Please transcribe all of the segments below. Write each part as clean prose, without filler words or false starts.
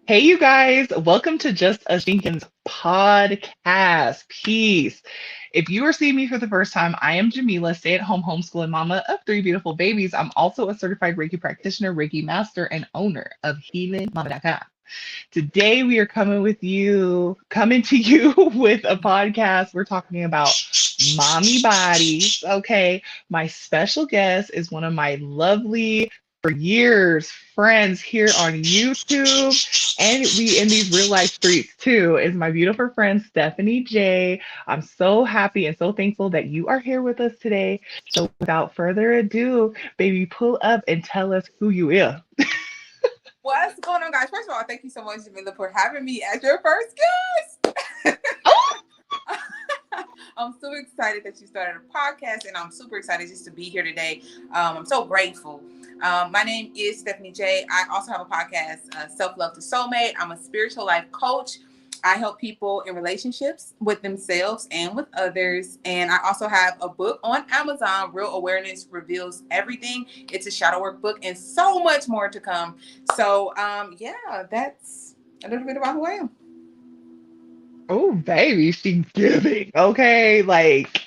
Hey, you guys, welcome to Just Us Jenkins podcast. Peace. If you are seeing me for the first time, I am Jamillah, stay at home homeschooling mama of three beautiful babies. I'm also a certified Reiki practitioner, Reiki master, and owner of HealingMama.com. Today we are coming to you with a podcast. We're talking about mommy bodies. Okay. My special guest is one of my lovely, for years, friends here on YouTube. And we in these real life streets too, is my beautiful friend Stephanie J. I'm so happy and so thankful that you are here with us today. So without further ado, baby, pull up and tell us who you are. What's going on, guys? First of all, thank you so much, Jamillah, for having me as your first guest. I'm so excited that you started a podcast, and I'm super excited just to be here today. I'm so grateful. My name is Stephanie J. I also have a podcast, Self-Love to Soulmate. I'm a spiritual life coach. I help people in relationships with themselves and with others. And I also have a book on Amazon, Real Awareness Reveals Everything. It's a shadow work book and so much more to come. So, yeah, that's a little bit about who I am. Oh, baby, she giving. Okay, like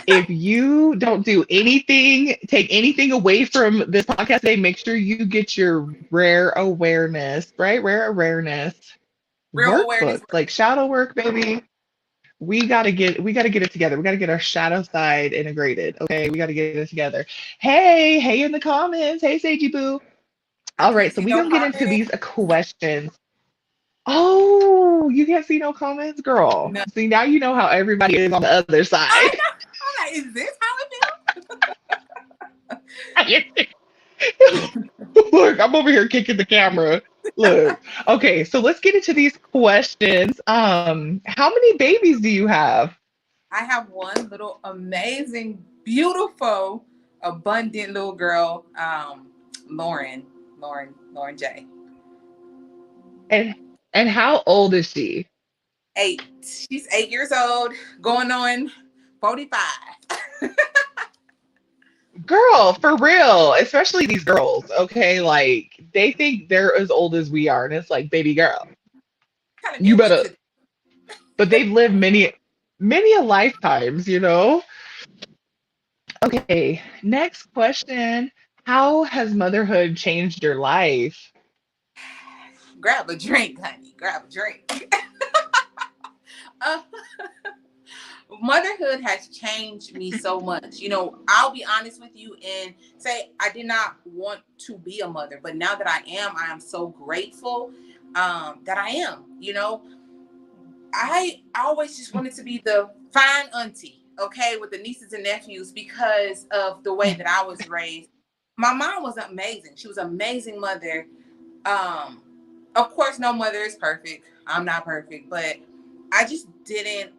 if you don't do anything, take anything away from this podcast today, make sure you get your rare awareness, right? Rare awareness Real Awareness. workbook, like shadow work, baby. We gotta get it together. We gotta get our shadow side integrated. Okay, we gotta get it together. Hey in the comments. Hey, Sagey Boo. I All right, can't so see we're no gonna get into comment. these questions. Oh, you can't see no comments, girl. No. See, now you know how everybody is on the other I side. know. I'm like, is this how it Look, I'm over here kicking the camera. feels? Look. Okay, so let's get into these questions. How many babies do you have? I have one little amazing, beautiful, abundant little girl, Lauren, Lauren J. And and how old is she? 8. She's 8 years old, going on 45. Girl, for real, especially these girls, okay? Like they think they're as old as we are, and it's like, baby girl, Kind of you deal with better, it. but they've lived many a lifetimes. Okay, next question. How has motherhood changed your life? Grab a drink, honey. Grab a drink. uh, Motherhood has changed me so much. I'll be honest with you and say I did not want to be a mother, but now that I am so grateful that I am. I always just wanted to be the fine auntie, okay, with the nieces and nephews because of the way that I was raised. My mom was amazing. She was an amazing mother. Um, of course, no mother is perfect. I'm not perfect, but I just didn't.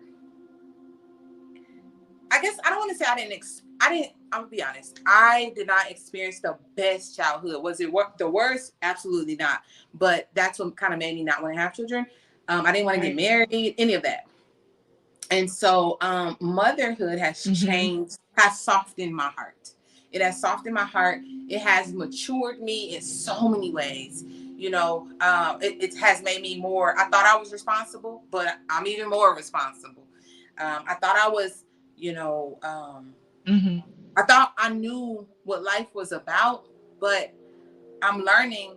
I guess I don't want to say I didn't. I'm gonna be honest. I did not experience the best childhood. Was it the worst? Absolutely not. But that's what kind of made me not want to have children. I didn't want to get married, any of that. And so motherhood has Hmm. changed, has softened my heart. It has softened my heart. It has matured me in so many ways. It has made me more. I thought I was responsible, but I'm even more responsible. I thought I was, you know, um, Hmm. I thought I knew what life was about, but I'm learning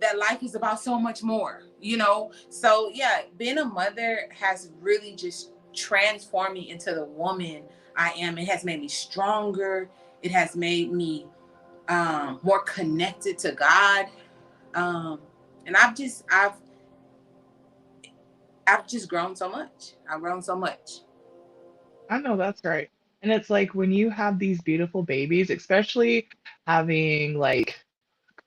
that life is about so much more. So yeah, being a mother has really just transformed me into the woman I am. It has made me stronger. It has made me more connected to God. Um, and I've just grown so much. I've grown so much. I know that's right. And it's like when you have these beautiful babies, especially having like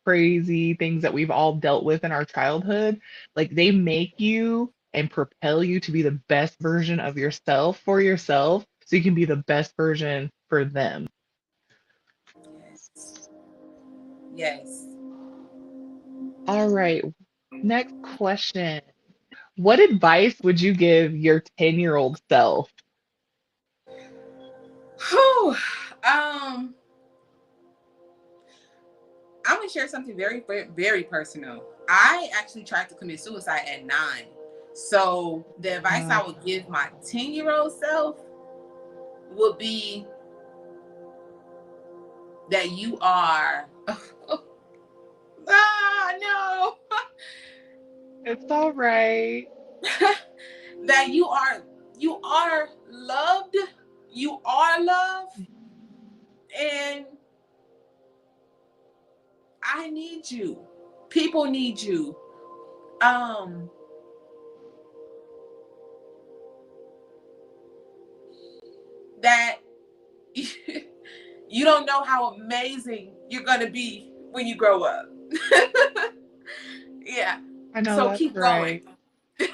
crazy things that we've all dealt with in our childhood, like they make you and propel you to be the best version of yourself for yourself so you can be the best version for them. Yes. Yes. All right, next question. What advice would you give your 10-year-old self? Whew. I'm want to share something very, very, very personal. I actually tried to commit suicide at 9. So the advice I would give my 10-year-old self would be that you are. No. It's all right. That you are loved. You are loved, and I need you. People need you. That you don't know how amazing you're gonna be when you grow up. Yeah. I know So that's keep going. right.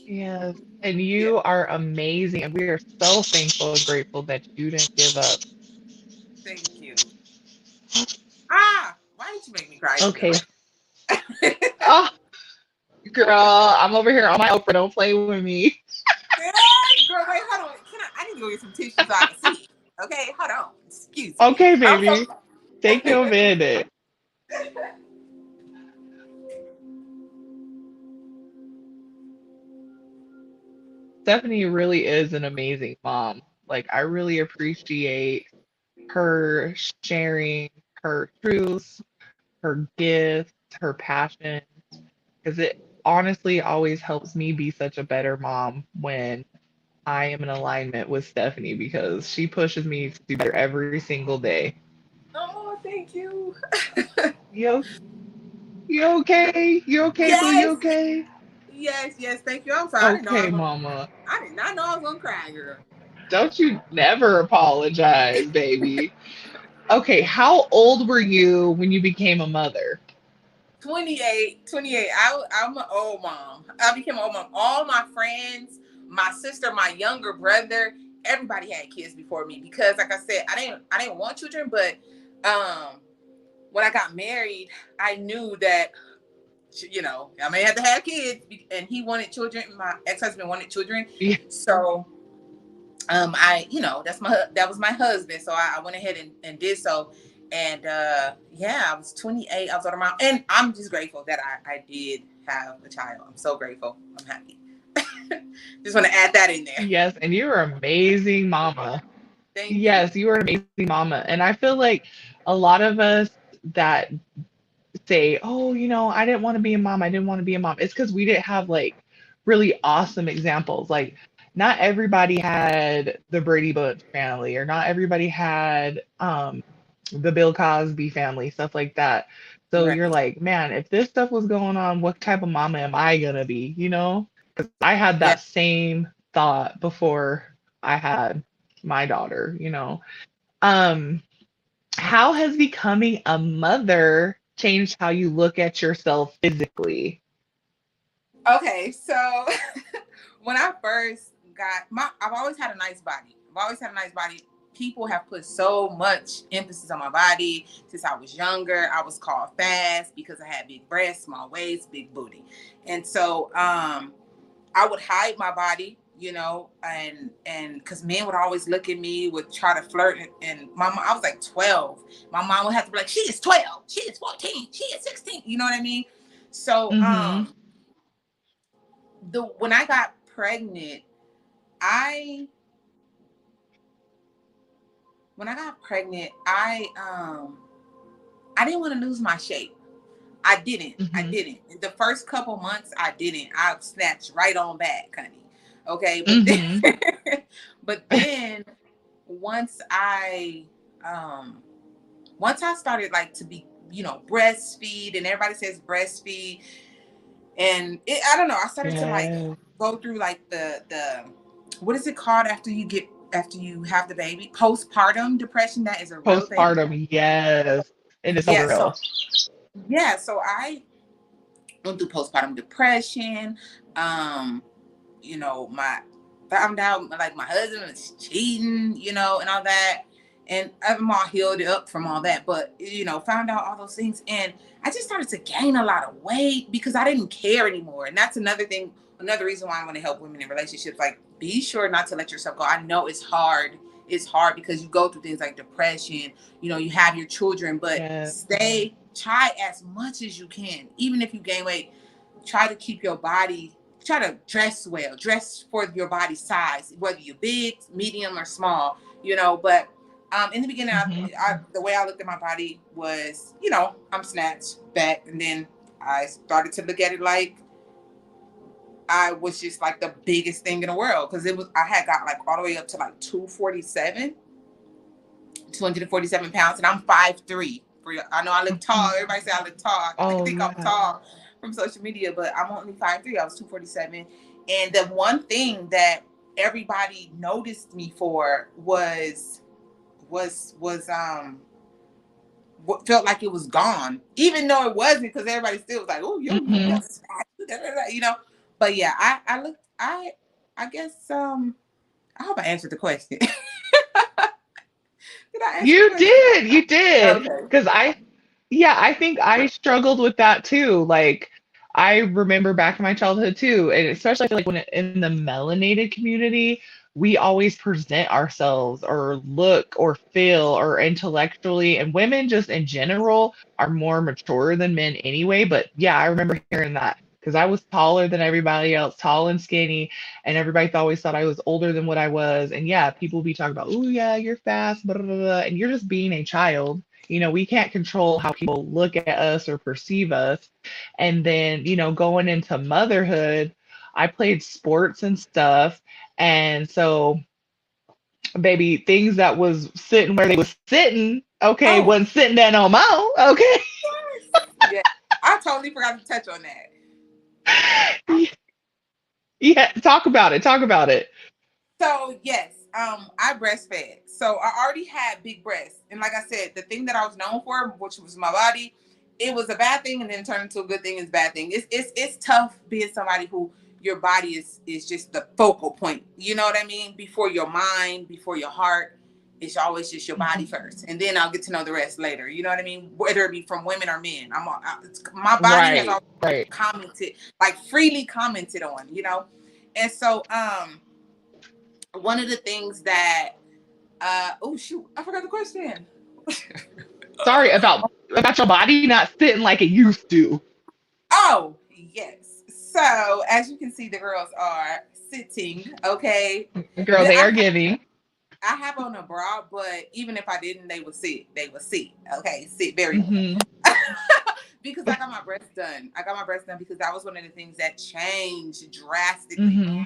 Yes. And you are amazing. And we are so thankful and grateful that you didn't give up. Thank you. Why did you make me cry, Okay. Jamillah? Oh, girl, I'm over here on my Oprah. Don't play with me. Girl, wait, hold on. I need to go get some tissues so I can see. Okay, hold on. Excuse me. Okay, I'm baby. Take your minute. Stephanie really is an amazing mom. Like, I really appreciate her sharing her truths, her gifts, her passion, because it honestly always helps me be such a better mom when I am in alignment with Stephanie because she pushes me to do better every single day. Oh, thank you. You, you okay? You okay, boo? You Yes, okay? yes. Thank you. I'm sorry. Okay, mama. I did not know I was gonna cry, girl. Don't you never apologize, baby. Okay, how old were you when you became a mother? 28. I'm an old mom. I became an old mom. All my friends, my sister, my younger brother, everybody had kids before me because, like I said, I didn't want children, but when I got married, I knew that I may have to have kids, and he wanted children. My ex-husband wanted children, Yeah. so that was my husband, so I went ahead and did so. And I was 28. I was on mom, and I'm just grateful that I did have a child. I'm so grateful. I'm happy. Just want to add that in there. Yes, and you're an amazing mama. Thank you. Yes, you are an amazing mama. And I feel like a lot of us that say, oh, I didn't want to be a mom. I didn't want to be a mom. It's because we didn't have like really awesome examples. Like, not everybody had the Brady Bunch family, or not everybody had the Bill Cosby family, stuff like that. So you're Right. like, man, if this stuff was going on, what type of mama am I gonna be? Because I had Yeah. that same thought before I had my daughter. Um, how has becoming a mother changed how you look at yourself physically? Okay. So when I first I've always had a nice body. People have put so much emphasis on my body since I was younger. I was called fast because I had big breasts, small waist, big booty. And so I would hide my body, and because men would always look at me, would try to flirt. And I was like 12. My mom would have to be like, she is 12, she is 14, she is 16. You know what I mean? So Mm-hmm. when I got pregnant, I when I got pregnant, I didn't want to lose my shape. I didn't. Mm-hmm. The first couple months, I didn't. I snatched right on back, honey. Okay, Mm-hmm. but then once I started like to be, breastfeed, and everybody says breastfeed, and I don't know. I started to like Yes. go through like the what is it called after you have the baby? Postpartum depression. That is a real thing. Postpartum, yes. It is so Yeah. real. So I went through postpartum depression. My found out like my husband was cheating, and all that. And I'm all healed up from all that, but found out all those things, and I just started to gain a lot of weight because I didn't care anymore. And that's another thing, another reason why I want to help women in relationships. Like, be sure not to let yourself go. I know it's hard it's hard because you go through things like depression, you have your children, but Yeah. try as much as you can, even if you gain weight, try to keep your body, try to dress well, dress for your body size, whether you're big, medium, or small, but in the beginning, Hmm. the way I looked at my body was, I'm snatched, fat, and then I started to look at it like I was just like the biggest thing in the world, because I had got like all the way up to like 247 pounds, and I'm 5'3". I know I look tall. Everybody say I look tall. I Oh think I'm yeah. tall from social media, but I'm only 5'3". I was 247, and the one thing that everybody noticed me for was what felt like it was gone, even though it wasn't, because everybody still was like, "Oh, you Hmm. got snatched," But yeah, I looked. I guess I hope I answered the question. Did I answer the You question? did, you did. Okay. Because yeah, I think I struggled with that too. Like, I remember back in my childhood too, and especially I feel like when in the melanated community, we always present ourselves or look or feel or intellectually, and women just in general are more mature than men anyway. But yeah, I remember hearing that because I was taller than everybody else, tall and skinny, and everybody always thought I was older than what I was. And yeah, people would be talking about, oh yeah, you're fast, blah, blah, blah, and you're just being a child. We can't control how people look at us or perceive us. And then, going into motherhood, I played sports and stuff. And so, baby, things that was sitting where they was sitting, okay, Oh, wasn't sitting there no more, okay? yeah. I totally forgot to touch on that. Yeah, talk about it. Talk about it. So yes, I breastfed. So I already had big breasts, and like I said, the thing that I was known for, which was my body, it was a bad thing, and then turned into a good thing. Is bad thing. It's tough being somebody who your body is just the focal point. You know what I mean? Before your mind, before your heart. It's always just your body first, and then I'll get to know the rest later. You know what I mean? Whether it be from women or men, my body has Right, always right. commented, like freely commented on. And so one of the things that oh shoot, I forgot the question. Sorry about your body not sitting like it used to. Oh yes, so as you can see, the girls are sitting. Okay, Girl, they are giving. I have on a bra, but even if I didn't, they would sit. Okay, sit very well. Hmm. Because I got my breasts done. I got my breasts done because that was one of the things that changed drastically. Hmm.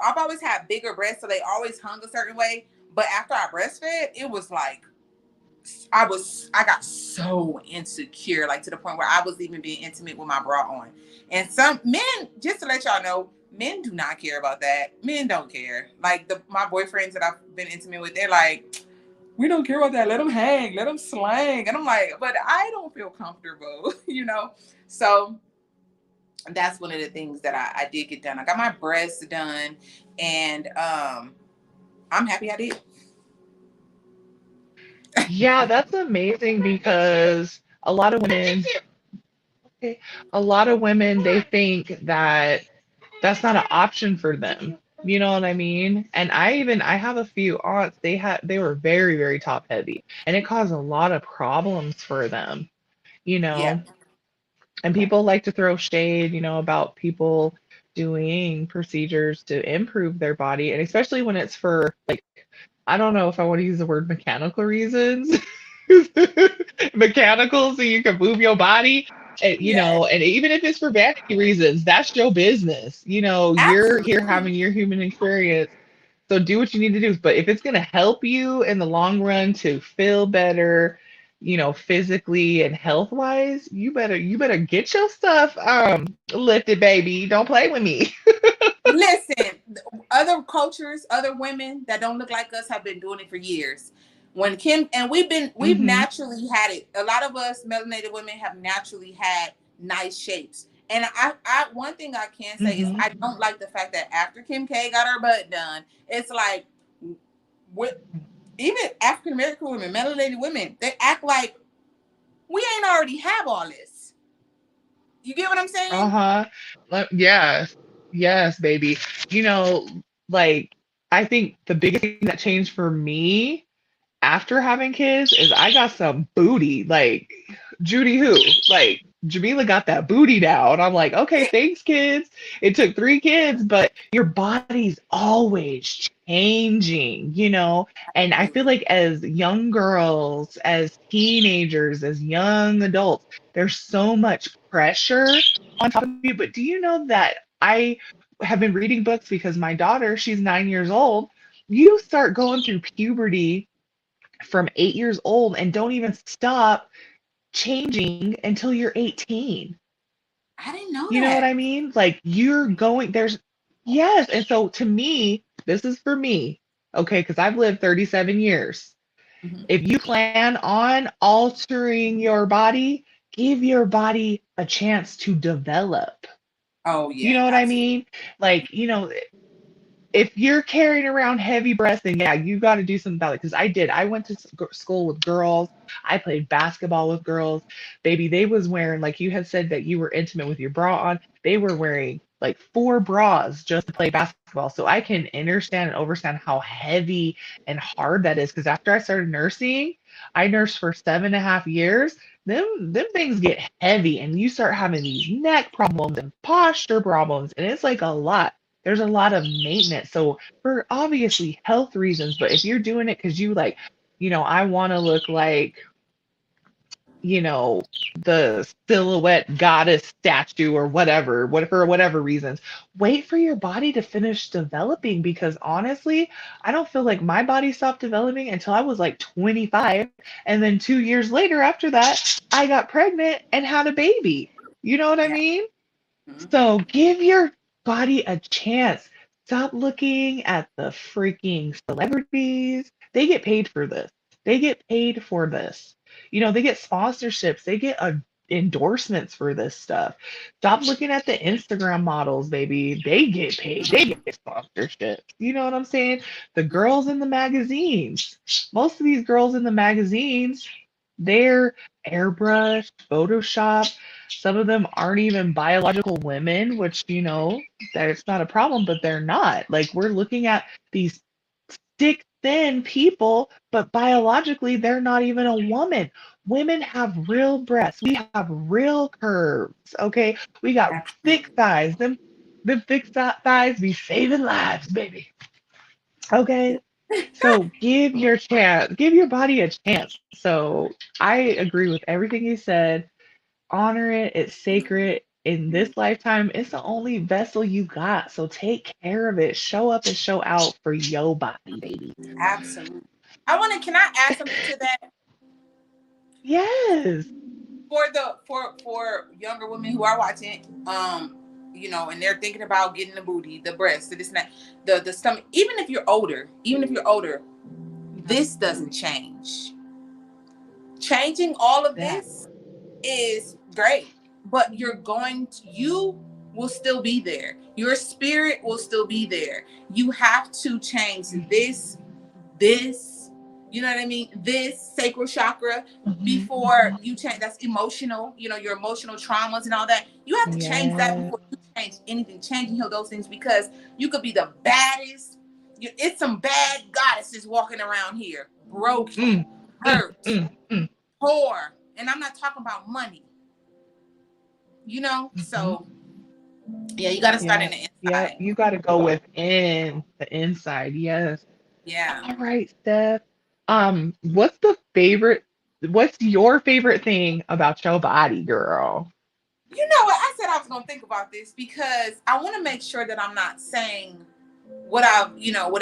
I've always had bigger breasts, so they always hung a certain way. But after I breastfed, it was like I got so insecure, like to the point where I was even being intimate with my bra on. And some men, just to let y'all know, men do not care about that. Men don't care. Like my boyfriends that I've been intimate with, they're like, we don't care about that. Let them hang, let them slang. And I'm like, but I don't feel comfortable. So that's one of the things that I did get done. I got my breasts done, and I'm happy I did. Yeah, that's amazing because a lot of women, they think that that's not an option for them. You know what I mean? And I have a few aunts, they were very, very top heavy, and it caused a lot of problems for them, you Yeah. know. And people like to throw shade, about people doing procedures to improve their body, and especially when it's for like, I don't know if I want to use the word mechanical reasons. Mechanical so you can move your body. And, Yeah. and even if it's for vanity reasons, that's your business. You're here Absolutely. having your human experience. So do what you need to do. But if it's going to help you in the long run to feel better, physically and health wise, you better get your stuff lifted, baby. Don't play with me. Listen, other cultures, other women that don't look like us have been doing it for years. When Kim and we've Hmm. naturally had it. A lot of us melanated women have naturally had nice shapes. And I one thing I can say is Hmm. I don't like the fact that after Kim K got her butt done, it's like with even African American women, melanated women, they act like we ain't already have all this. You get what I'm saying? Uh-huh. Yes. Yes, baby. You know, like I think the biggest thing that changed for me after having kids is I got some booty. Like Judy who? Like Jamila got that booty down. I'm like, okay, thanks, kids. It took 3 kids, but your body's always changing, you know? And I feel like as young girls, as teenagers, as young adults, there's so much pressure on top of you. But do you know that I have been reading books because my daughter, she's 9 years old. You start going through puberty from 8 years old and don't even stop changing until you're 18. I didn't know You know what that. I mean? Like you're going, there's, yes. And so to me, this is for me, okay, because I've lived 37 years. Mhm. If you plan on altering your body, give your body a chance to develop. Oh You yeah, know what I absolutely. mean? Like, if you're carrying around heavy breasts, then yeah, you got to do something about it. Because I did. I went to school with girls. I played basketball with girls. Baby, they was wearing, like you had said that you were intimate with your bra on. They were wearing like 4 bras just to play basketball. So I can understand and understand how heavy and hard that is. Because after I started nursing, I nursed for 7.5 years. Them things get heavy, and you start having these neck problems and posture problems, and it's like a lot. There's a lot of maintenance. So for obviously health reasons, but if you're doing it because you like, I want to look like, you know, the silhouette goddess statue or whatever, what for whatever reasons, wait for your body to finish developing because honestly, I don't feel like my body stopped developing until I was like 25. And then 2 years later after that, I got pregnant and had a baby. You know what I Yeah. mean? Mhm. So give your body a chance. Stop looking at the freaking celebrities. They get paid for this. They get paid for this. They get sponsorships. They get endorsements for this stuff. Stop looking at the Instagram models, baby. They get paid. They get sponsorships. You know what I'm saying? The girls in the magazines. Most of these girls in the magazines, they're airbrushed, Photoshop. Some of them aren't even biological women, which, that's not a problem, but they're not. Like, we're looking at these stick thin people, but biologically, they're not even a woman. Women have real breasts. We have real curves, okay? We got thick Absolutely. thighs. Them thick thighs be saving lives, baby. Yeah. Okay? So give your body a chance. So I agree with everything you said. Honor it. It's sacred. In this lifetime, it's the only vessel you got. So take care of it. Show up and show out for your body, baby. Absolutely. Can I add something to that? Yes. For younger women who are watching, and they're thinking about getting the booty, the breast, this and that, the stomach. Even if you're older, this doesn't change. Changing all of That. this is great, but you will still be there. Your spirit will still be there. You have to change this, you know what I mean? This sacral chakra Mhm, before mhm. you change. That's emotional, your emotional traumas and all that. You have to change that Yes. before you change anything. Change and heal those things because you could be the baddest. It's some bad goddesses walking around here, broken, Mm, mm, hurt, mm, mm, poor. And I'm not talking about money, mhm. So yeah, you got to start in Yep. the Yep. inside. You got to go within the inside. Yes. Yeah. All right, Steph. What's your favorite thing about your body, girl? You know what? I said I was going to think about this because I want to make sure that I'm not saying what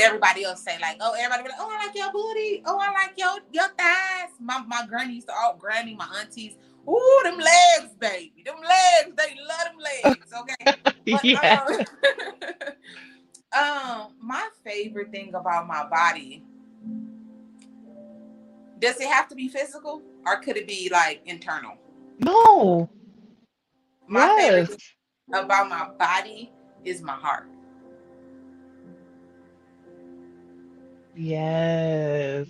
everybody else say. Like, oh, everybody be like, oh, I like your booty. Oh, I like your thighs. My granny used to, granny, my aunties. Ooh, them legs, baby. Them legs. They love them legs. Okay. But, Yeah. my favorite thing about my body, does it have to be physical or could it be like internal? No. My favorite thing Yes. about my body is my heart. Yes.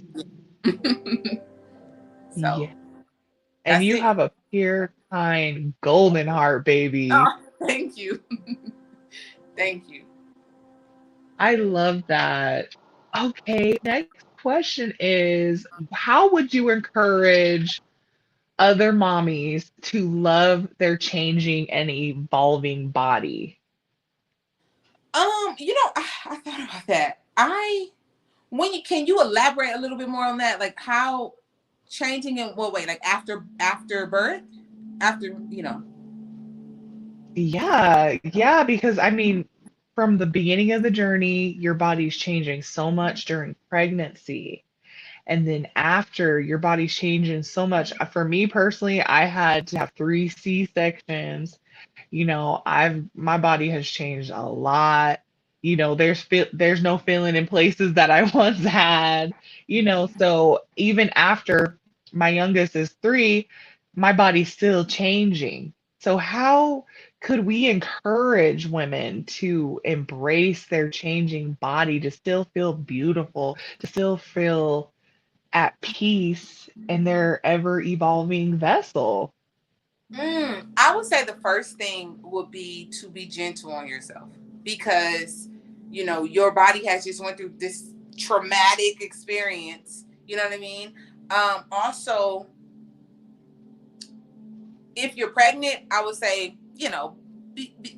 So Yeah. And that's you it. have a pure, kind, golden heart, baby. Oh, thank you. Thank you. I love that. Okay, next question is how would you encourage other mommies to love their changing and evolving body? I thought about that. I when you can you elaborate a little bit more on that? Like how changing in what way? Like after birth? After, Yeah, yeah, because I mean, from the beginning of the journey, your body's changing so much during pregnancy. And then after, your body's changing so much. For me personally, I had to have three C-sections. I've my body has changed a lot. There's no feeling in places that I once had. So even after my youngest is 3, my body's still changing. So how could we encourage women to embrace their changing body, to still feel beautiful, to still feel at peace in their ever evolving vessel? I would say the first thing would be to be gentle on yourself because your body has just went through this traumatic experience. You know what I mean? Also, if you're pregnant, I would say,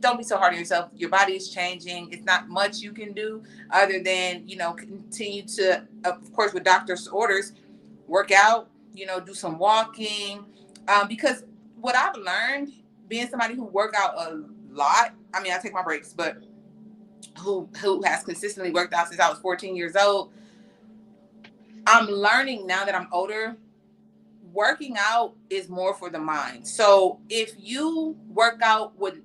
don't be so hard on yourself. Your body is changing. It's not much you can do other than, continue to, of course, with doctor's orders, work out, do some walking. Because what I've learned being somebody who work out a lot, I mean, I take my breaks, but who has consistently worked out since I was 14 years old, I'm learning now that I'm older, working out is more for the mind. So if you work out with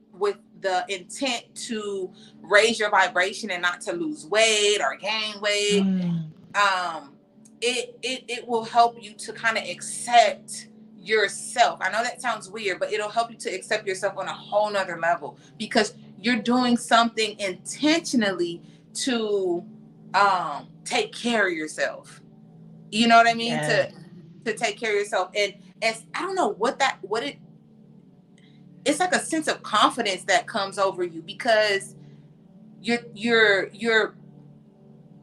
the intent to raise your vibration and not to lose weight or gain weight, Mm, um, it will help you to kind of accept yourself. I know that sounds weird, but it'll help you to accept yourself on a whole nother level because you're doing something intentionally to take care of yourself. You know what I mean? yeah. To take care of yourself. And I don't know it's like a sense of confidence that comes over you because you're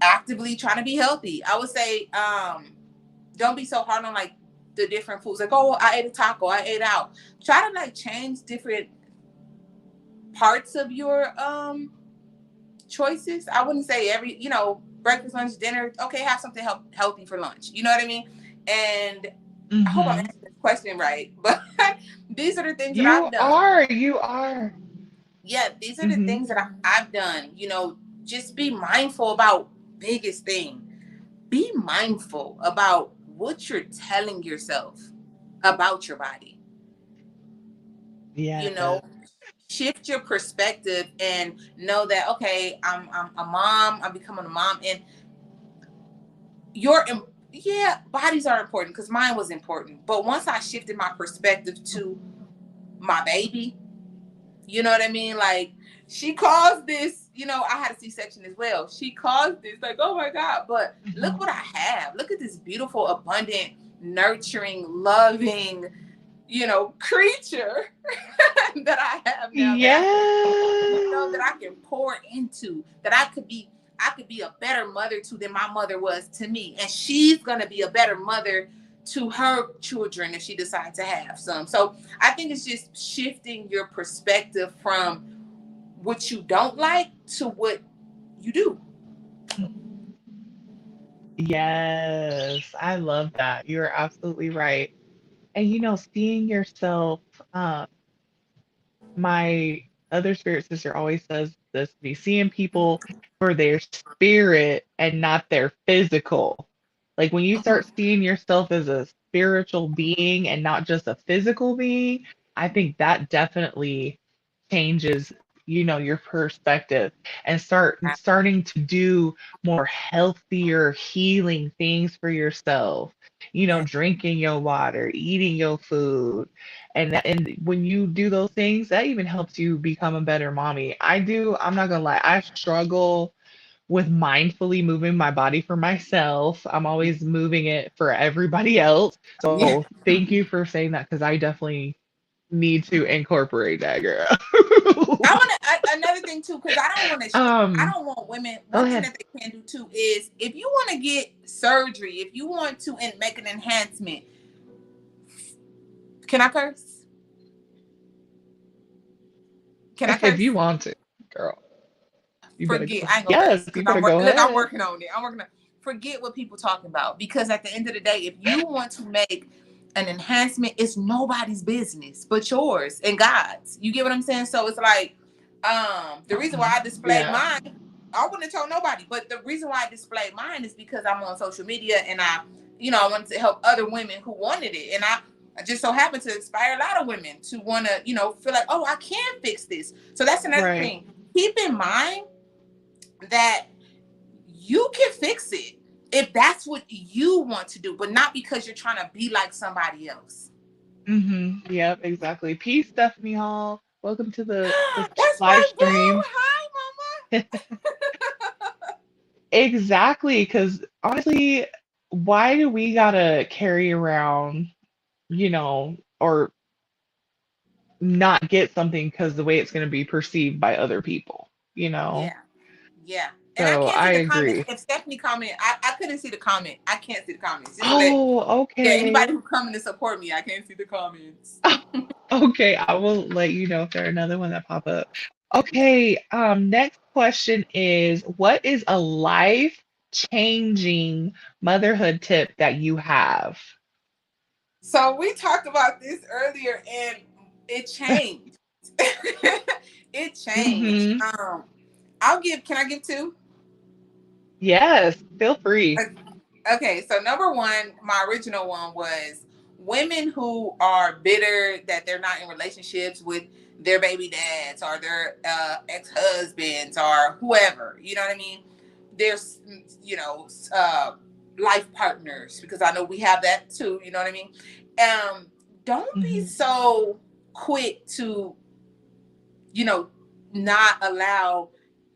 actively trying to be healthy. I would say don't be so hard on like the different foods. Like, oh, I ate a taco, I ate out. Try to like change different parts of your choices. I wouldn't say every, breakfast, lunch, dinner. Okay, have something healthy for lunch. You know what I mean? And I hope I'm Hmm. answering this question right. But these are the things that You I've done. are, you are. Yeah, these are the Hmm. things that I've done. Just be mindful about biggest thing. Be mindful about what you're telling yourself about your body. You Yeah. know, shift your perspective and know that okay, I'm a mom. I'm becoming a mom, and your yeah, bodies are important because mine was important. But once I shifted my perspective to my baby, you know what I mean? Like she caused this, I had a C-section as well. She caused this, like, oh my God, but look Mhm. what I have. Look at this beautiful, abundant, nurturing, loving, creature that I have now that that Yeah. I can pour into, that I could be a better mother to than my mother was to me. And she's gonna be a better mother to her children if she decides to have some. So I think it's just shifting your perspective from what you don't like to what you do. Yes, I love that. You're absolutely right. And seeing yourself, um, my other spirit sister always says this to me, seeing people for their spirit and not their physical. Like when you start seeing yourself as a spiritual being and not just a physical being, I think that definitely changes, your perspective and starting to do more healthier, healing things for yourself. Drinking your water, eating your food, and when you do those things, that even helps you become a better mommy. I'm not gonna lie, I struggle with mindfully moving my body for myself. I'm always moving it for everybody else. Yeah. So thank you for saying that because I definitely need to incorporate that, girl. I want to another thing too, because I um, don't want women. Go One thing ahead. that they can do too is if you want to get surgery, if you want to make an enhancement. Can I curse? Can I If you curse? want to, girl, you better Forget. go. I ain't gonna Yes, curse you because better go I'm ahead. working on it. I'm working on. Forget what people talking about because at the end of the day, if you want to make an enhancement, it's nobody's business but yours and God's. You get what I'm saying? So it's like, the reason why I displayed Yeah. mine, I wouldn't have told nobody. But the reason why I displayed mine is because I'm on social media and I wanted to help other women who wanted it, and I just so happened to inspire a lot of women to want to, feel like, oh, I can fix this. So that's another Right. thing. Keep in mind that you can fix it if that's what you want to do, but not because you're trying to be like somebody else. Yep, exactly. Peace, Stephanie Hall. Welcome to the That's live my boo. stream. Hi, mama. Exactly, because honestly, why do we gotta carry around, or not get something because the way it's gonna be perceived by other people, you know? Yeah, yeah. And I So can't I see the comments. agree. If Stephanie commented, I couldn't see the comment. I can't see the comments. Just to let, Oh, yeah, anybody okay. who coming to support me, I can't see the comments. Okay, I will let you know if there's another one that pop up. Okay, next question is what is a life-changing motherhood tip that you have? So we talked about this earlier, and it changed. It changed. Mm-hmm. Can I give two? Yes, feel free. Okay, so number one, my original one was women who are bitter that they're not in relationships with their baby dads or their ex-husbands or whoever. You know what I mean? There's, life partners, because I know we have that too. You know what I mean? Um, don't be Hmm. so quick to, you know, not allow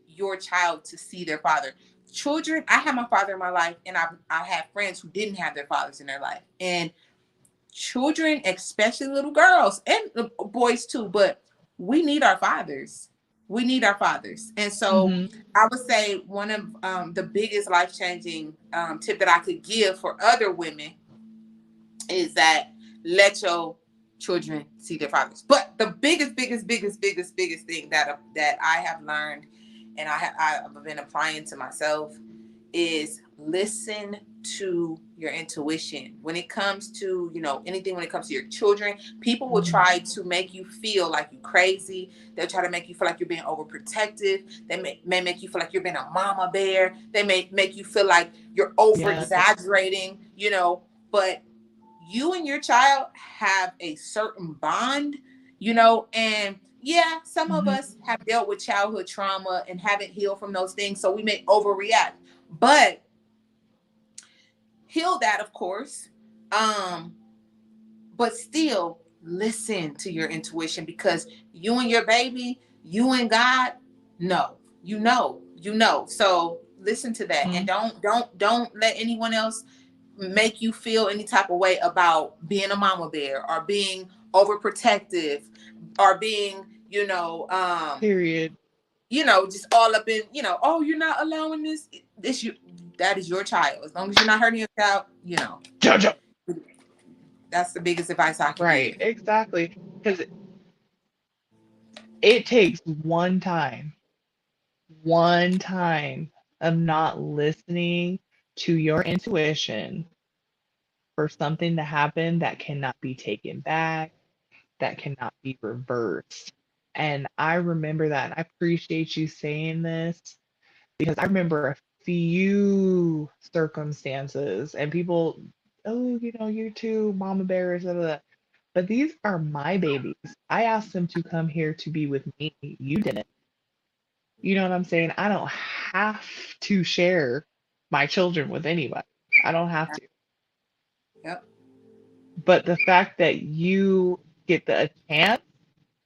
your child to see their father. Children, I had my father in my life, and I had friends who didn't have their fathers in their life. And children, especially little girls and boys too, but we need our fathers. We need our fathers. And so Hmm. I would say one of the biggest life changing tip that I could give for other women is that let your children see their fathers. But the biggest thing that I have learned and I've been applying to myself is listen to your intuition when it comes to anything. When it comes to your children, people will Hmm. try to make you feel like you're crazy. They'll try to make you feel like you're being overprotective. They may make you feel like you're being a mama bear. They may make you feel like you're over Yeah. exaggerating, but you and your child have a certain bond, and yeah, some of Hmm. us have dealt with childhood trauma and haven't healed from those things, so we may overreact. But heal that, of course. Um, but still listen to your intuition, because you and your baby, you and God, know, So listen to that, and don't let anyone else make you feel any type of way about being a mama bear or being overprotective or being, Period. just all up in, oh, you're not allowing this you that is your child. As long as you're not hurting your child, Jojo. that's the biggest advice I could Right, give. exactly. Because it takes one time of not listening to your intuition for something to happen that cannot be taken back, that cannot be reversed. And I remember that. And I appreciate you saying this because I remember a few circumstances and people, oh, you two mama bears, blah, blah, blah. But these are my babies. I asked them to come here to be with me. You didn't. You know what I'm saying? I don't have to share my children with anybody. I don't have to. Yep. But the fact that you get the chance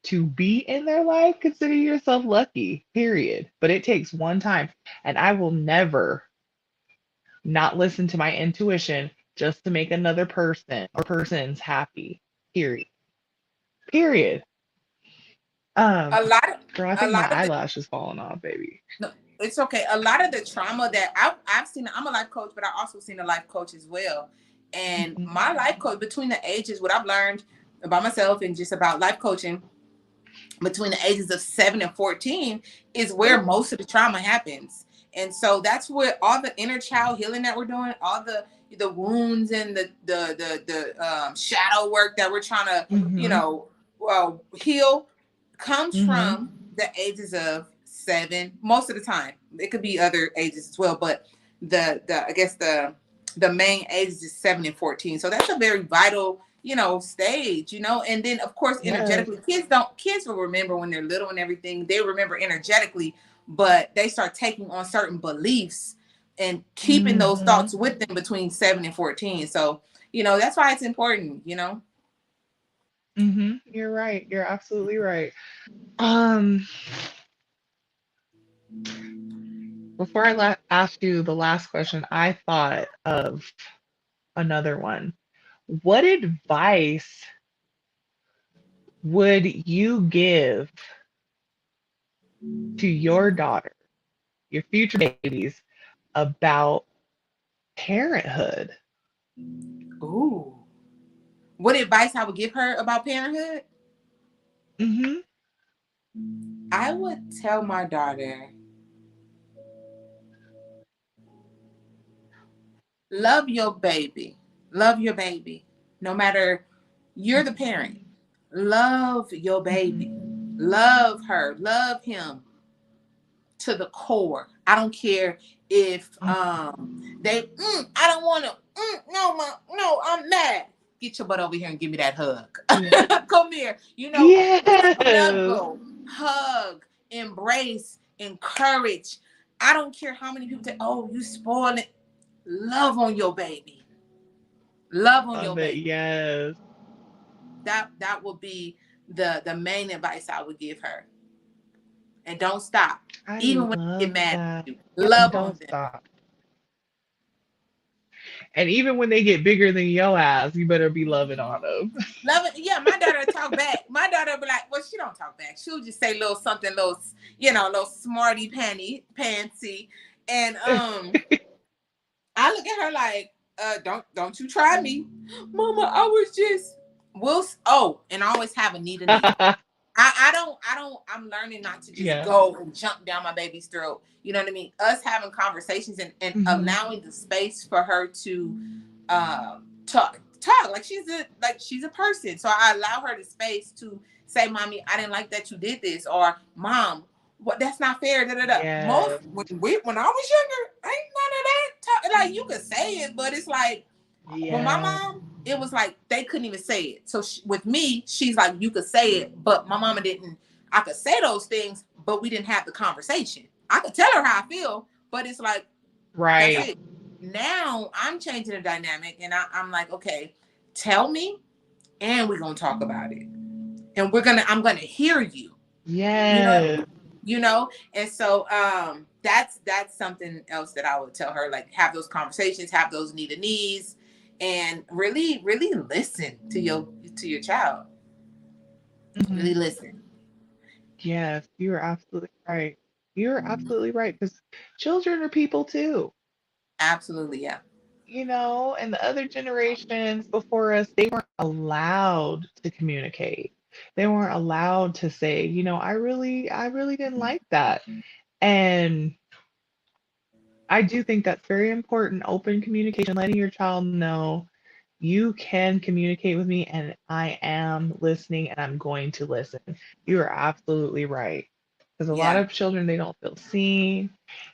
to be in their life, consider yourself lucky, period. But it takes one time. And I will never not listen to my intuition just to make another person or persons happy, period. Period. A lot of Girl, I a think my lot of the eyelash is falling off, baby. no, it's okay. A lot of the trauma that I've seen, I'm a life coach, but I also seen a life coach as well. And Mhm. my life coach, between the ages, what I've learned about myself and just about life coaching, between the ages of 7 and 14 is where most of the trauma happens. And so that's where all the inner child healing that we're doing, all the wounds and the shadow work that we're trying to, Mhm. heal, comes Mhm. from the ages of 7. Most of the time, it could be other ages as well, but the I guess the main ages is 7 and 14. So that's a very vital, stage, and then of course Yes. energetically, kids will remember when they're little and everything. They remember energetically, but they start taking on certain beliefs and keeping those Mhm. thoughts with them between 7 and 14. So, that's why it's important. Mhm. You're right. You're absolutely right. Um, Before I ask you the last question, I thought of another one. What advice would you give to your daughter, your future babies, about parenthood? Ooh. What advice I would give her about parenthood? Hmm. I would tell my daughter, love your baby. Love your baby. No matter, you're the parent. Love your baby. Love her. Love him to the core. I don't care if I don't want to, no, mom, no, I'm mad. Get your butt over here and give me that hug. Yeah. Come here. Yes. Snuggle, hug, embrace, encourage. I don't care how many people say, "Oh, you spoil it." Love on your baby. Love on your Love it. baby. Yes. That would be the main advice I would give her. And don't stop, I even when they get love mad that. at you. Yeah, and Love don't on them. stop. And even when they get bigger than your ass, you better be loving on them. Love it. Yeah, my daughter talk back. My daughter be like, well, she don't talk back. She'll just say little something, little smarty pantsy. And I look at her like, don't you try me. Mama, I was just and I always have a need. I'm learning not to just Yeah. go and jump down my baby's throat. You know what I mean? Us having conversations and Hmm. allowing the space for her to talk like she's a person. So I allow her the space to say, "Mommy, I didn't like that you did this," or "Mom, what, that's not fair." Da da da. Most Yes. when I was younger, ain't none of that like, you could say it, but it's like, with my Yes. mom, it was like they couldn't even say it. So with me, she's like, you could say it, but my mama didn't. I could say those things, but we didn't have the conversation. I could tell her how I feel, but it's like, that's Right. it. Now I'm changing the dynamic, and I'm like, okay, tell me, and we're gonna talk about it, and I'm gonna hear you. You know, Yes. and so that's something else that I would tell her, like, have those conversations, have those needs, and really really listen to your child. Hmm. Really listen. Yes, you're absolutely right. You're absolutely right because children are people too, Absolutely, yeah. and the other generations before us, they weren't allowed to communicate. They weren't allowed to say, I really didn't like that. And I do think that's very important, open communication, letting your child know you can communicate with me and I am listening and I'm going to listen. You are absolutely right. Because a lot Yeah, of children, they don't feel seen,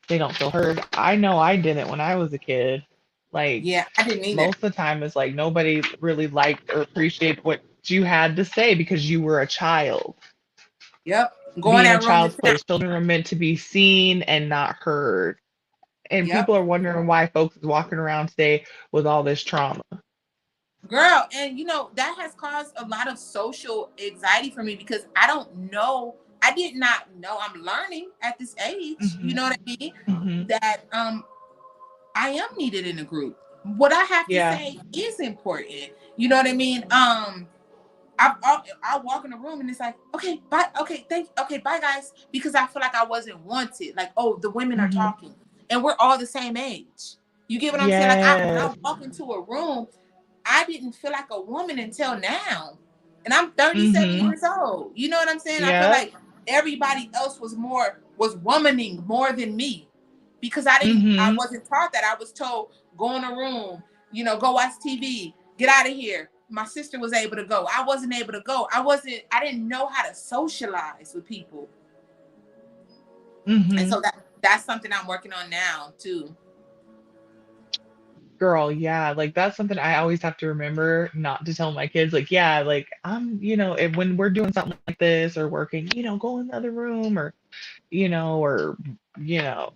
they don't feel heard. I know I didn't when I was a kid. Like, yeah, I didn't either. most of the time, it's like nobody really liked or appreciated what you had to say because you were a child. Yep, go in Being a that room child's and sit down. place, children are meant to be seen and not heard. And Yep. people are wondering why folks is walking around today with all this trauma. Girl, and that has caused a lot of social anxiety for me, because I did not know. I'm learning at this age, you Hmm. know what I mean, Hmm. that I am needed in a group. What I have to Yeah. say is important. You know what I mean? I walk in the room and it's like, okay, bye, okay, okay, bye, guys, because I feel like I wasn't wanted. Like, oh, the women are Hmm. talking, and we're all the same age. You get what I'm saying? Like, when I Yes. walk into a room, I didn't feel like a woman until now, and I'm 37 Hmm. years old. You know what I'm saying? I feel Yep. like everybody else was womaning more than me, because I Hmm. wasn't taught that. I was told, go in a room, go watch TV, get out of here. My sister was able to go. I wasn't able to go. I didn't know how to socialize with people. And Hmm. so that's something I'm working on now too. Girl, yeah, like that's something I always have to remember not to tell my kids. Like, yeah, like if, when we're doing something like this or working, go in the other room or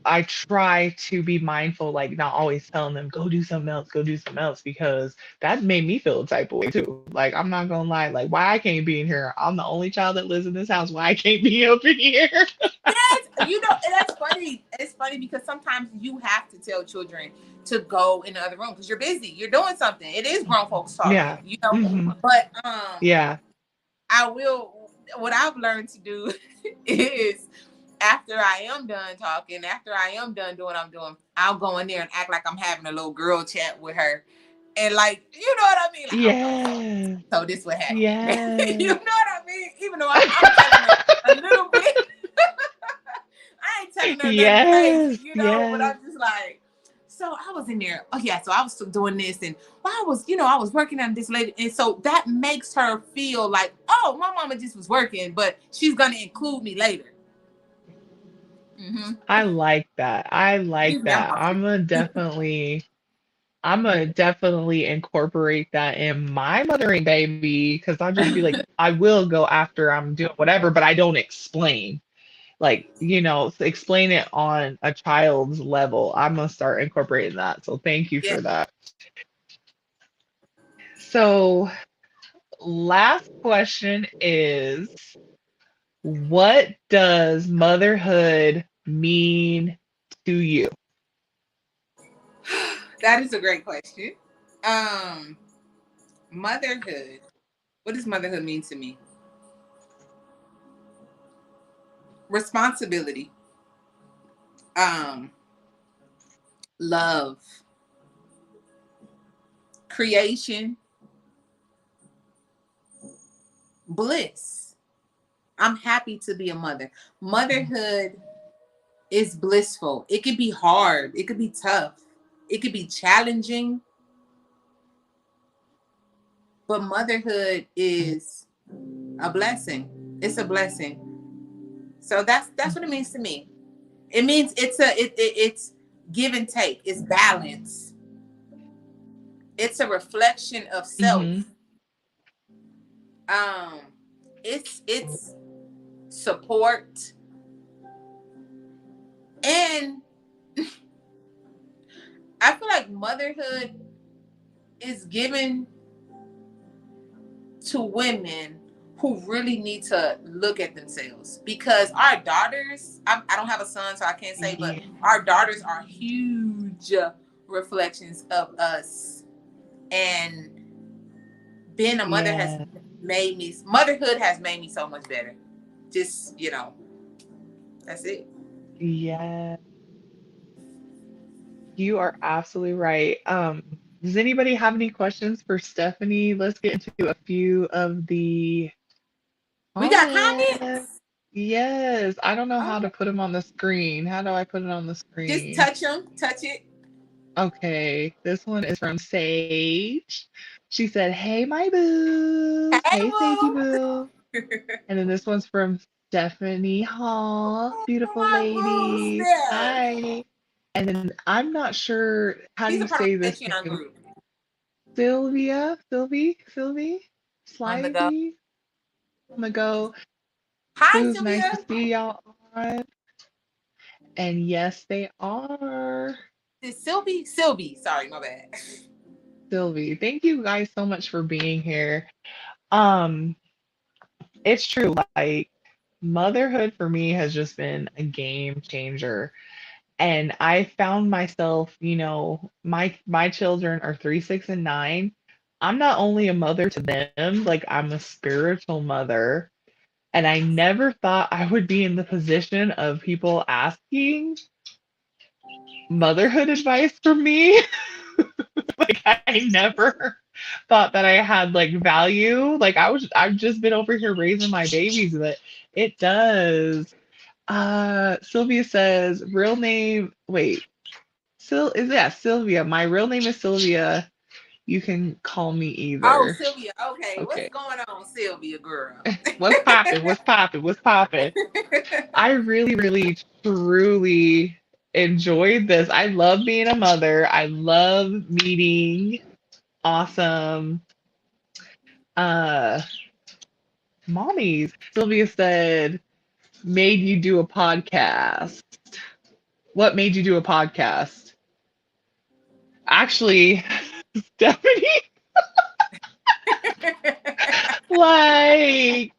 I try to be mindful, like not always telling them go do something else, because that made me feel a type of way too. Like, I'm not gonna lie, like why I can't be in here? I'm the only child that lives in this house. Why I can't be up in here? Yes, and that's funny. It's funny because sometimes you have to tell children to go in the other room because you're busy. You're doing something. It is grown folks Yeah. talking. Hmm. But Yeah. I will. What I've learned to do is, after I am done talking, after I am done doing what I'm doing, I'll go in there and act like I'm having a little girl chat with her, and like, you know what I mean? Like, okay, Yes. so this what happened. You know Yes. what I mean? Even though I'm telling her a little bit. I ain't telling her nothing Yes. crazy, but Yes. I'm just like, so I was in there. Oh yeah, so I was doing this, and I was working on this lady, and so that makes her feel like, oh, my mama just was working, but she's gonna include me later. Mm-hmm. I like that. I like Excuse me, I'm that. hungry. I'm gonna definitely incorporate that in my mothering, baby, because I'll just be like, I will go after I'm doing whatever, but I don't explain. Like, explain it on a child's level. I'm gonna start incorporating that. So thank you Yeah. for that. So, last question is, what does motherhood mean to you? That is a great question. Um, Motherhood. What does motherhood mean to me? Responsibility. Um, Love. Creation. Bliss. I'm happy to be a mother. Motherhood is blissful. It could be hard. It could be tough. It could be challenging, but motherhood is a blessing. It's a blessing. So that's what it means to me. It means it's give and take. It's balance. It's a reflection of self. Mm-hmm. Um, it's support, and I feel like motherhood is given to women who really need to look at themselves, because our daughters, I don't have a son so I can't say, but Yeah. our daughters are huge reflections of us, and being a mother has Yeah. motherhood has made me so much better. Just, that's it. Yeah. You are absolutely right. Does anybody have any questions for Stephanie? Let's get into a few of the We got comments. comments. Yes, I don't know how to Oh, put them on the screen. How do I put it on the just screen? touch them, touch it. Okay, this one is from Sage. She said, "Hey, my boo. Hey, Hey, Sagey boo. boo." And then this one's from Stephanie Hall. Oh, Beautiful my boo, ladies. Steph. Hi. And then I'm not sure how do She's a you part of say my this Patreon name? group. Sylvie, On the go. Slivy on the go. Hi, Boo's nice to Sylvia. see y'all on. And yes, they are. This Sylvie. Sylvie. Sorry, my bad. Sylvie, thank you guys so much for being here. Um, it's true, like motherhood for me has just been a game changer. And I found myself, my children are 3, 6, and 9. I'm not only a mother to them, like I'm a spiritual mother. And I never thought I would be in the position of people asking motherhood advice from me. Like I never thought that I had like value. Like I've just been over here raising my babies, but it does. Sylvia says real name. Wait, Sylvia. My real name is Sylvia. You can call me Oh, either. Sylvia. Okay, what's Okay. going on, Sylvia, girl? What's poppin'? What's poppin'? What's poppin'? I really, really, truly enjoyed this. I love being a mother. I love meeting awesome uh mommies. Sylvia said, made you do a podcast. What made you do a podcast? Actually, Stephanie, like,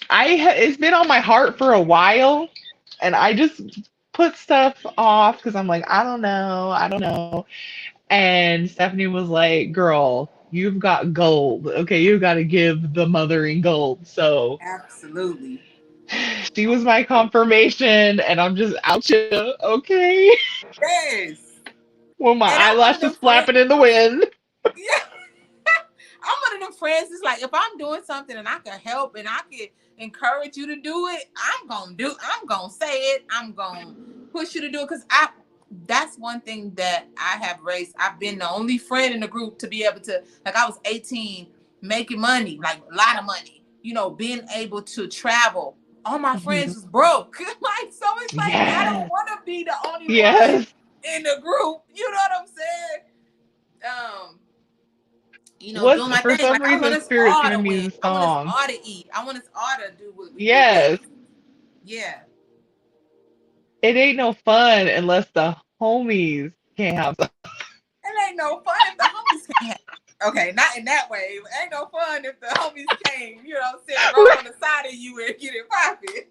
it's been on my heart for a while, and I just put stuff off because I'm like, I don't know. And Stephanie was like, girl, you've got gold. Okay, you got to give the mothering gold. So Absolutely. she was my confirmation, and I'm just out here, okay? Yes. With my And I'm one of eyelashes them friends. flapping in the wind. Yeah. I'm one of them friends. It's like if I'm doing something and I can help and I can encourage you to do it, I'm gonna say it. I'm gonna push you to do it because that's one thing that I have raised. I've been the only friend in the group to be able to, like, I was 18 making money, like a lot of money, being able to travel. All my friends Mhm. was broke. Like, so it's like I don't Yes. want to be the only one Yes. in the group. You know what I'm saying? What's Doing my for thing. some Like, I want reason us Spirit's all to giving me win. the I want us song. all to eat. I want us all to do what we do best. Yes. Yeah. It ain't no fun unless the homies can't have some. It ain't no fun if the homies can't have. Okay, not in that way. It ain't no fun if the homies came, sit roll on the side of you and get it popping.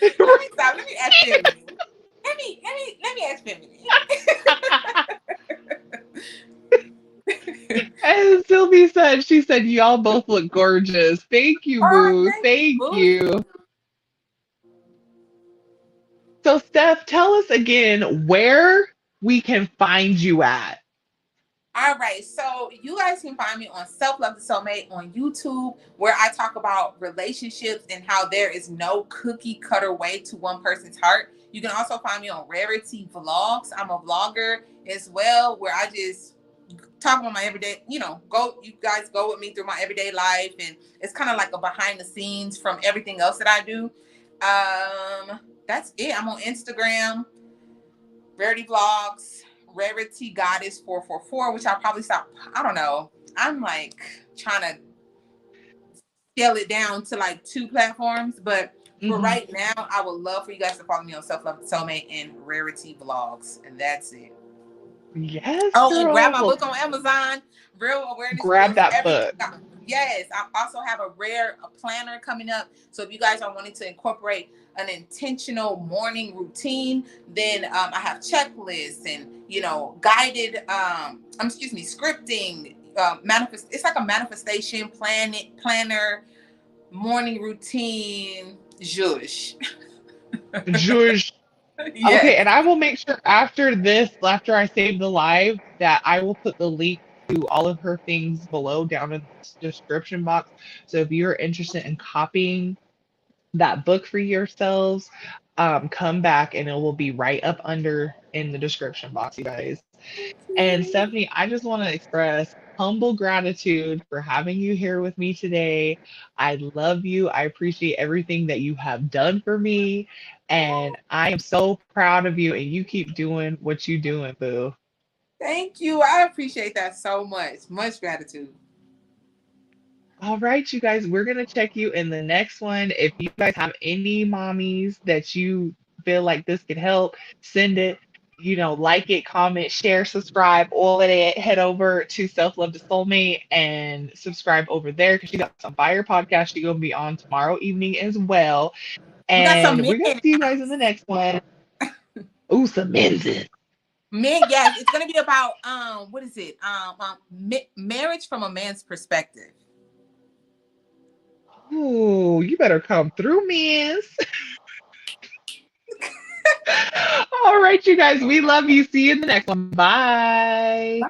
Let me stop. Let me ask feminine. Let me ask feminine. And Sylvie said, she said, y'all both look gorgeous. Thank you, Oh, boo. thank you, Thank boo. you. So, Steph, tell us again where we can find you at. All right, so you guys can find me on Self Love the Soulmate on YouTube, where I talk about relationships and how there is no cookie cutter way to one person's heart. You can also find me on Rarity Vlogs. I'm a vlogger as well, where I just talk about my everyday, you guys go with me through my everyday life, and it's kind of like a behind the scenes from everything else that I do. That's it. I'm on Instagram, Rarity Vlogs, Rarity Goddess 444, which I'll probably stop. I don't know. I'm like trying to scale it down to like 2 platforms, but for Mhm. right now, I would love for you guys to follow me on Self Love Soulmate and Rarity Vlogs, and that's it. Yes, Oh, and grab girl. my Well, book on Amazon, Real Awareness grab Reveals that Everything. book. Yes, I also have a planner coming up. So if you guys are wanting to incorporate an intentional morning routine, then I have checklists and guided scripting, it's like a manifestation planner, morning routine, zhush. George. Okay, Yes. and I will make sure after this, after I save the live, that I will put the link to all of her things below down in the description box. So if you're interested in copying that book for yourselves, come back and it will be right up under in the description box, you guys. And Stephanie, I just want to express humble gratitude for having you here with me today. I love you. I appreciate everything that you have done for me. And I am so proud of you. And you keep doing what you doing, boo. Thank you. I appreciate that so much. Much gratitude. All right, you guys, we're going to check you in the next one. If you guys have any mommies that you feel like this could help, send it. Like it, comment, share, subscribe, all of it. Head over to Self Love to Soulmate and subscribe over there because she got some fire podcast she's going to be on tomorrow evening as well. We got some And men we're going in to the see you guys in house. the next one. Ooh, some men's. Men, yes, it's gonna be about what is it? Marriage from a man's perspective. Oh, you better come through, miss. All right, you guys, we love you. See you in the next one. Bye. Bye.